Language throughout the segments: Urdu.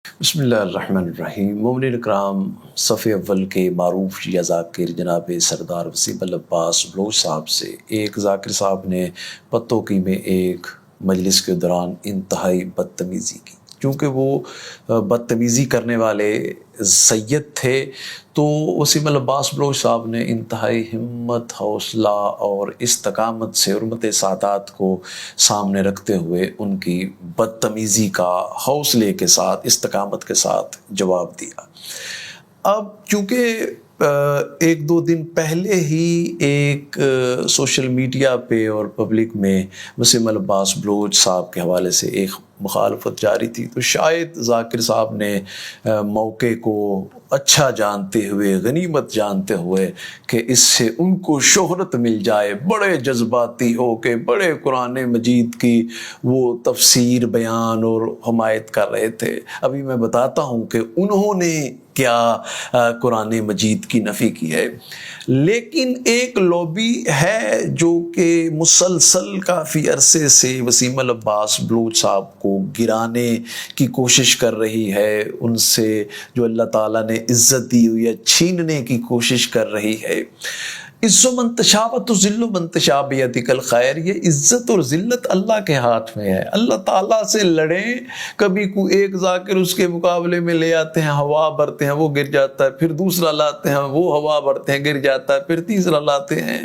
بسم اللہ الرحمن الرحیم۔ مومنین اکرام، صف اول کے معروف یا ذاکر جناب سردار وسیم العباس بلوچ صاحب سے ایک ذاکر صاحب نے پتوکی میں ایک مجلس کے دوران انتہائی بدتمیزی کی۔ چونکہ وہ بدتمیزی کرنے والے سید تھے تو وسیم العباس بلوچ صاحب نے انتہائی ہمت، حوصلہ اور استقامت سے حرمت سادات کو سامنے رکھتے ہوئے ان کی بدتمیزی کا حوصلے کے ساتھ، استقامت کے ساتھ جواب دیا۔ اب چونکہ ایک دو دن پہلے ہی ایک سوشل میڈیا پہ اور پبلک میں وسیم العباس بلوچ صاحب کے حوالے سے ایک مخالفت جاری تھی، تو شاید ذاکر صاحب نے موقع کو اچھا جانتے ہوئے، غنیمت جانتے ہوئے کہ اس سے ان کو شہرت مل جائے، بڑے جذباتی ہو کے بڑے قرآن مجید کی وہ تفسیر، بیان اور حمایت کر رہے تھے۔ ابھی میں بتاتا ہوں کہ انہوں نے کیا قرآن مجید کی نفی کی ہے۔ لیکن ایک لوبی ہے جو کہ مسلسل کافی عرصے سے وسیم العباس بلوچ صاحب کو گرانے کی کوشش کر رہی ہے، ان سے جو اللہ تعالیٰ نے عزت دی ہوئی ہے چھیننے کی کوشش کر رہی ہے۔ عز من تشاء و تذل من تشاء بیدک الخیر، یہ عزت اور ذلت اللہ کے ہاتھ میں ہے۔ اللہ تعالیٰ سے لڑیں، کبھی کوئی ایک ذاکر اس کے مقابلے میں لے آتے ہیں، ہوا بھرتے ہیں، وہ گر جاتا ہے، پھر دوسرا لاتے ہیں، وہ ہوا بھرتے ہیں، گر جاتا ہے، پھر تیسرا لاتے ہیں۔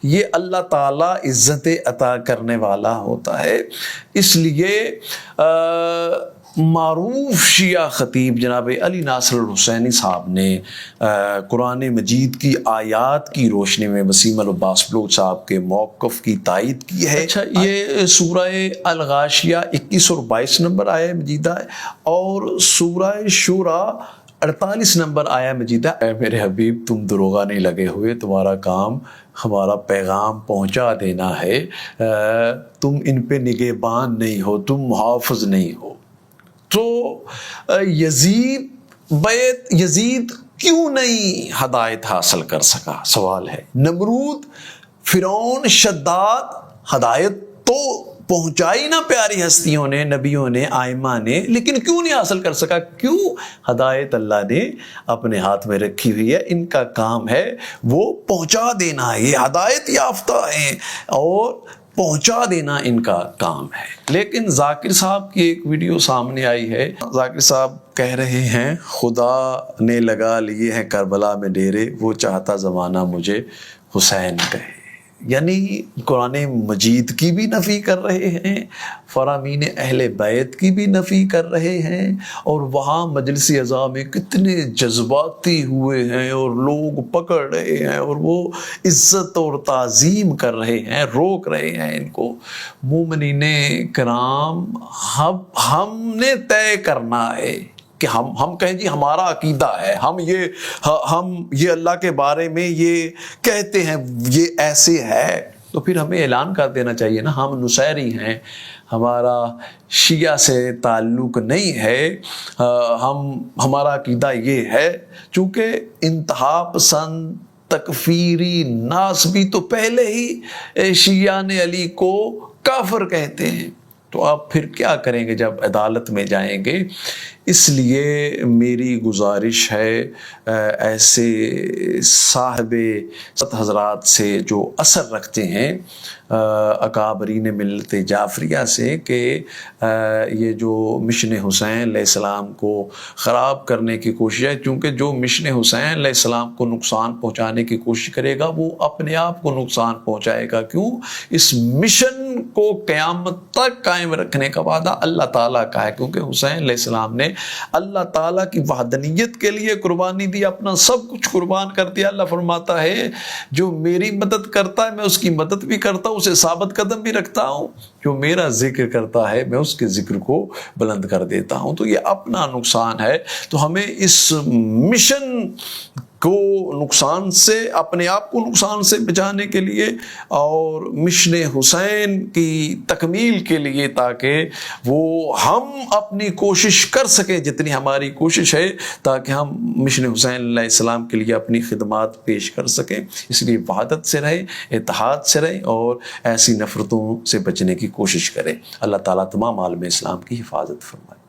یہ اللہ تعالیٰ عزت عطا کرنے والا ہوتا ہے۔ اس لیے معروف شیعہ خطیب جناب علی ناصر الحسینی صاحب نے قرآن مجید کی آیات کی روشنی میں وسیم العباس بلوچ صاحب کے موقف کی تائید کی ہے۔ اچھا، یہ سورہ الغاشیہ 21 اور 22 نمبر آیہ مجیدہ ہے، اور سورہ شورى 48 نمبر آیہ مجیدہ۔ اے میرے حبیب، تم دروغہ نہیں لگے ہوئے، تمہارا کام ہمارا پیغام پہنچا دینا ہے، تم ان پہ نگہبان نہیں ہو، تم محافظ نہیں ہو۔ تو یزید کیوں نہیں ہدایت حاصل کر سکا؟ سوال ہے۔ نمرود، فرعون، شداد، ہدایت تو پہنچائی نا پیاری ہستیوں نے، نبیوں نے، آئمہ نے، لیکن کیوں نہیں حاصل کر سکا؟ کیوں؟ ہدایت اللہ نے اپنے ہاتھ میں رکھی ہوئی ہے، ان کا کام ہے وہ پہنچا دینا ہے، یہ ہدایت یافتہ ہیں اور پہنچا دینا ان کا کام ہے۔ لیکن ذاکر صاحب کی ایک ویڈیو سامنے آئی ہے، ذاکر صاحب کہہ رہے ہیں خدا نے لگا لیے ہیں کربلا میں ڈیرے، وہ چاہتا زمانہ مجھے حسین کہے۔ یعنی قرآن مجید کی بھی نفی کر رہے ہیں، فرامین اہل بیت کی بھی نفی کر رہے ہیں، اور وہاں مجلس اعضاء میں کتنے جذباتی ہوئے ہیں اور لوگ پکڑ رہے ہیں اور وہ عزت اور تعظیم کر رہے ہیں، روک رہے ہیں ان کو۔ مومنین کرام، ہم نے طے کرنا ہے کہ ہم کہیں جی ہمارا عقیدہ ہے، ہم یہ اللہ کے بارے میں یہ کہتے ہیں، یہ ایسے ہے، تو پھر ہمیں اعلان کر دینا چاہیے نا، ہم نصیری ہیں، ہمارا شیعہ سے تعلق نہیں ہے، ہمارا عقیدہ یہ ہے۔ چونکہ انتہا پسند، تکفیری، ناسبی تو پہلے ہی شیعہ نے علی کو کافر کہتے ہیں، تو آپ پھر کیا کریں گے جب عدالت میں جائیں گے؟ اس لیے میری گزارش ہے ایسے صاحب حضرات سے جو اثر رکھتے ہیں، اکابرین ملت جعفریہ سے، کہ یہ جو مشن حسین علیہ السلام کو خراب کرنے کی کوشش ہے، کیونکہ جو مشن حسین علیہ السلام کو نقصان پہنچانے کی کوشش کرے گا وہ اپنے آپ کو نقصان پہنچائے گا۔ کیوں؟ اس مشن کو قیامت تک قائم رکھنے کا وعدہ اللہ تعالیٰ کا ہے، کیونکہ حسین علیہ السلام نے اللہ تعالیٰ کی وحدانیت کے لیے قربانی دی، اپنا سب کچھ قربان کر دیا۔ اللہ فرماتا ہے جو میری مدد کرتا ہے میں اس کی مدد بھی کرتا ہوں، اسے ثابت قدم بھی رکھتا ہوں، جو میرا ذکر کرتا ہے میں اس کے ذکر کو بلند کر دیتا ہوں۔ تو یہ اپنا نقصان ہے، تو ہمیں اس مشن کو نقصان سے، اپنے آپ کو نقصان سے بچانے کے لیے اور مشن حسین کی تکمیل کے لیے، تاکہ وہ ہم اپنی کوشش کر سکیں جتنی ہماری کوشش ہے، تاکہ ہم مشن حسین علیہ السلام کے لیے اپنی خدمات پیش کر سکیں، اس لیے وحدت سے رہیں، اتحاد سے رہیں اور ایسی نفرتوں سے بچنے کی کوشش کریں۔ اللہ تعالیٰ تمام عالم اسلام کی حفاظت فرمائے۔